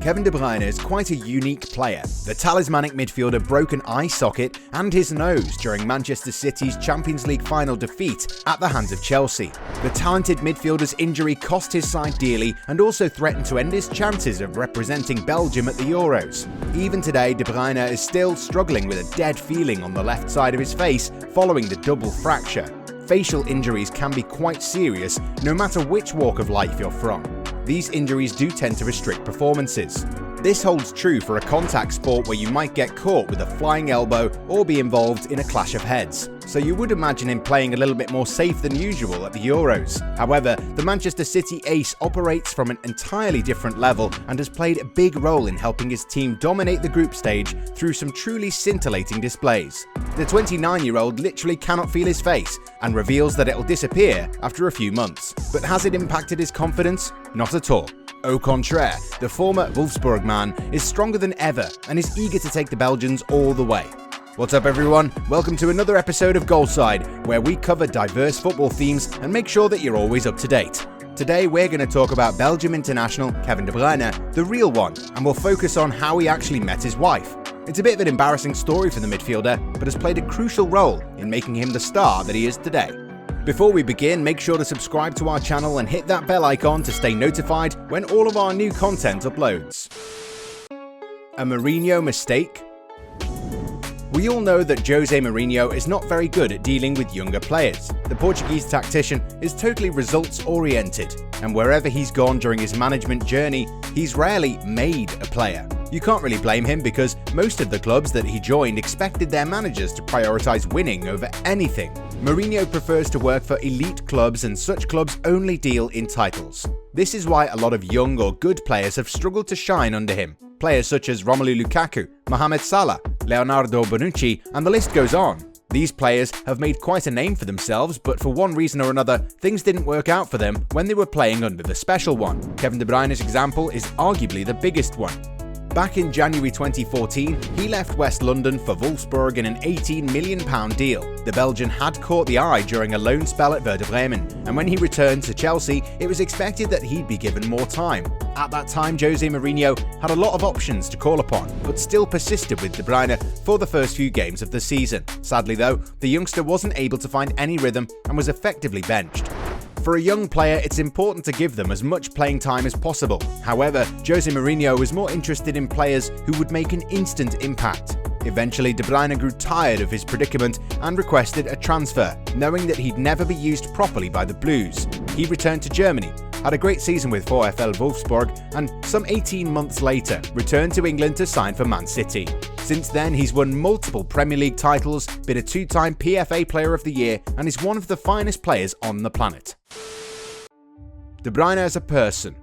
Kevin De Bruyne is quite a unique player. The talismanic midfielder broke an eye socket and his nose during Manchester City's Champions League final defeat at the hands of Chelsea. The talented midfielder's injury cost his side dearly and also threatened to end his chances of representing Belgium at the Euros. Even today, De Bruyne is still struggling with a dead feeling on the left side of his face following the double fracture. Facial injuries can be quite serious no matter which walk of life you're from. These injuries do tend to restrict performances. This holds true for a contact sport where you might get caught with a flying elbow or be involved in a clash of heads, so you would imagine him playing a little bit more safe than usual at the Euros. However, the Manchester City ace operates from an entirely different level and has played a big role in helping his team dominate the group stage through some truly scintillating displays. The 29-year-old literally cannot feel his face and reveals that it'll disappear after a few months. But has it impacted his confidence? Not at all. Au contraire, the former Wolfsburg man is stronger than ever and is eager to take the Belgians all the way. What's up everyone? Welcome to another episode of Goalside, where we cover diverse football themes and make sure that you're always up to date. Today we're going to talk about Belgium international Kevin De Bruyne, the real one, and we'll focus on how he actually met his wife. It's a bit of an embarrassing story for the midfielder, but has played a crucial role in making him the star that he is today. Before we begin, make sure to subscribe to our channel and hit that bell icon to stay notified when all of our new content uploads. A Mourinho mistake? We all know that Jose Mourinho is not very good at dealing with younger players. The Portuguese tactician is totally results-oriented, and wherever he's gone during his management journey, he's rarely made a player. You can't really blame him because most of the clubs that he joined expected their managers to prioritise winning over anything. Mourinho prefers to work for elite clubs, and such clubs only deal in titles. This is why a lot of young or good players have struggled to shine under him. Players such as Romelu Lukaku, Mohamed Salah, Leonardo Bonucci, and the list goes on. These players have made quite a name for themselves, but for one reason or another, things didn't work out for them when they were playing under the special one. Kevin De Bruyne's example is arguably the biggest one. Back in January 2014, he left West London for Wolfsburg in an £18 million deal. The Belgian had caught the eye during a loan spell at Werder Bremen, and when he returned to Chelsea, it was expected that he'd be given more time. At that time, Jose Mourinho had a lot of options to call upon, but still persisted with De Bruyne for the first few games of the season. Sadly though, the youngster wasn't able to find any rhythm and was effectively benched. For a young player, it's important to give them as much playing time as possible. However, Jose Mourinho was more interested in players who would make an instant impact. Eventually, De Bruyne grew tired of his predicament and requested a transfer, knowing that he'd never be used properly by the Blues. He returned to Germany, had a great season with VfL Wolfsburg, and some 18 months later returned to England to sign for Man City. Since then, he's won multiple Premier League titles, been a two-time PFA Player of the Year, and is one of the finest players on the planet. De Bruyne as a person.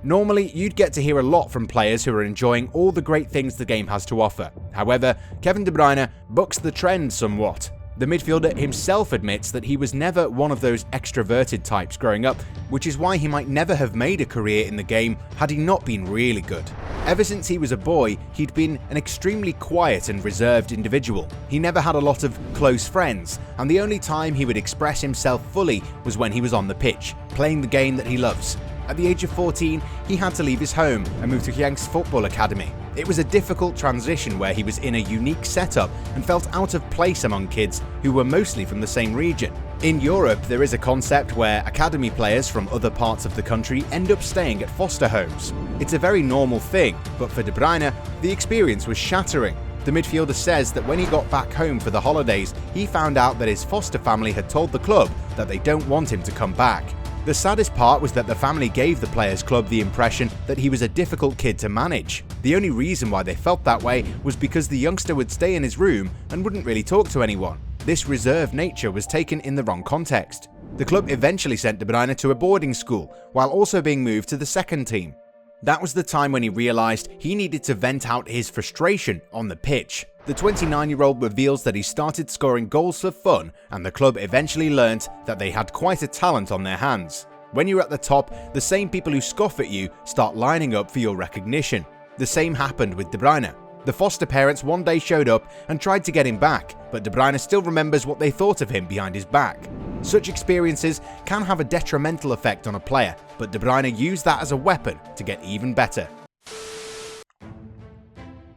Normally, you'd get to hear a lot from players who are enjoying all the great things the game has to offer. However, Kevin De Bruyne bucks the trend somewhat. The midfielder himself admits that he was never one of those extroverted types growing up, which is why he might never have made a career in the game had he not been really good. Ever since he was a boy, he'd been an extremely quiet and reserved individual. He never had a lot of close friends, and the only time he would express himself fully was when he was on the pitch, playing the game that he loves. At the age of 14, he had to leave his home and move to Genks Football Academy. It was a difficult transition where he was in a unique setup and felt out of place among kids who were mostly from the same region. In Europe, there is a concept where academy players from other parts of the country end up staying at foster homes. It's a very normal thing, but for De Bruyne, the experience was shattering. The midfielder says that when he got back home for the holidays, he found out that his foster family had told the club that they don't want him to come back. The saddest part was that the family gave the players' club the impression that he was a difficult kid to manage. The only reason why they felt that way was because the youngster would stay in his room and wouldn't really talk to anyone. This reserved nature was taken in the wrong context. The club eventually sent De Bruyne to a boarding school, while also being moved to the second team. That was the time when he realised he needed to vent out his frustration on the pitch. The 29-year-old reveals that he started scoring goals for fun, and the club eventually learnt that they had quite a talent on their hands. When you're at the top, the same people who scoff at you start lining up for your recognition. The same happened with De Bruyne. The foster parents one day showed up and tried to get him back, but De Bruyne still remembers what they thought of him behind his back. Such experiences can have a detrimental effect on a player, but De Bruyne used that as a weapon to get even better.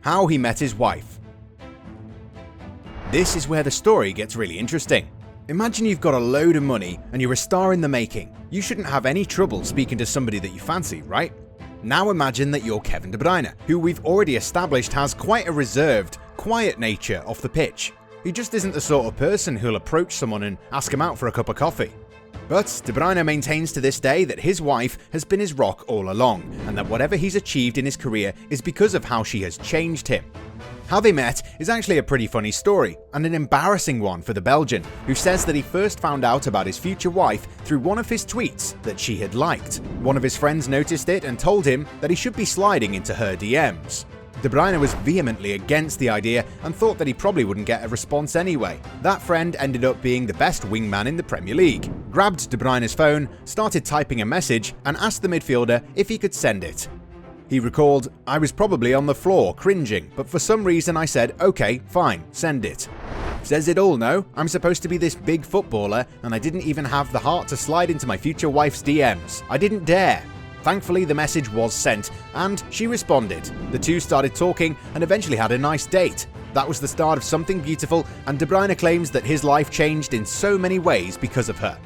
How he met his wife. This is where the story gets really interesting. Imagine you've got a load of money and you're a star in the making. You shouldn't have any trouble speaking to somebody that you fancy, right? Now imagine that you're Kevin De Bruyne, who we've already established has quite a reserved, quiet nature off the pitch. He just isn't the sort of person who'll approach someone and ask him out for a cup of coffee. But De Bruyne maintains to this day that his wife has been his rock all along, and that whatever he's achieved in his career is because of how she has changed him. How they met is actually a pretty funny story, and an embarrassing one for the Belgian, who says that he first found out about his future wife through one of his tweets that she had liked. One of his friends noticed it and told him that he should be sliding into her DMs. De Bruyne was vehemently against the idea and thought that he probably wouldn't get a response anyway. That friend ended up being the best wingman in the Premier League, grabbed De Bruyne's phone, started typing a message, and asked the midfielder if he could send it. He recalled, "I was probably on the floor, cringing, but for some reason I said, okay, fine, send it." Says it all, no? I'm supposed to be this big footballer, and I didn't even have the heart to slide into my future wife's DMs. I didn't dare. Thankfully, the message was sent, and she responded. The two started talking and eventually had a nice date. That was the start of something beautiful, and De Bruyne claims that his life changed in so many ways because of her.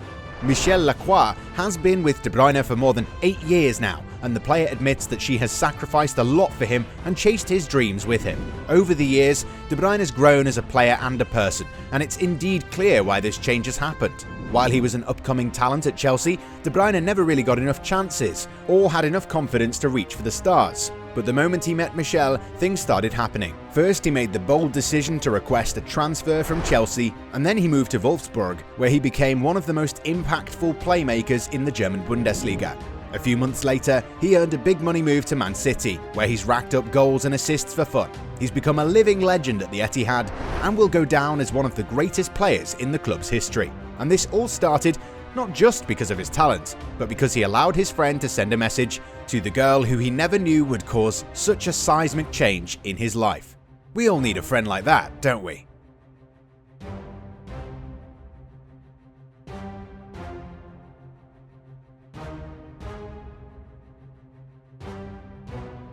Michelle Lacroix has been with De Bruyne for more than 8 years now, and the player admits that she has sacrificed a lot for him and chased his dreams with him. Over the years, De Bruyne has grown as a player and a person, and it's indeed clear why this change has happened. While he was an upcoming talent at Chelsea, De Bruyne never really got enough chances, or had enough confidence to reach for the stars. But the moment he met Michelle, things started happening. First, he made the bold decision to request a transfer from Chelsea, and then he moved to Wolfsburg, where he became one of the most impactful playmakers in the German Bundesliga. A few months later, he earned a big money move to Man City, where he's racked up goals and assists for fun. He's become a living legend at the Etihad, and will go down as one of the greatest players in the club's history. And this all started not just because of his talent, but because he allowed his friend to send a message to the girl who he never knew would cause such a seismic change in his life. We all need a friend like that, don't we?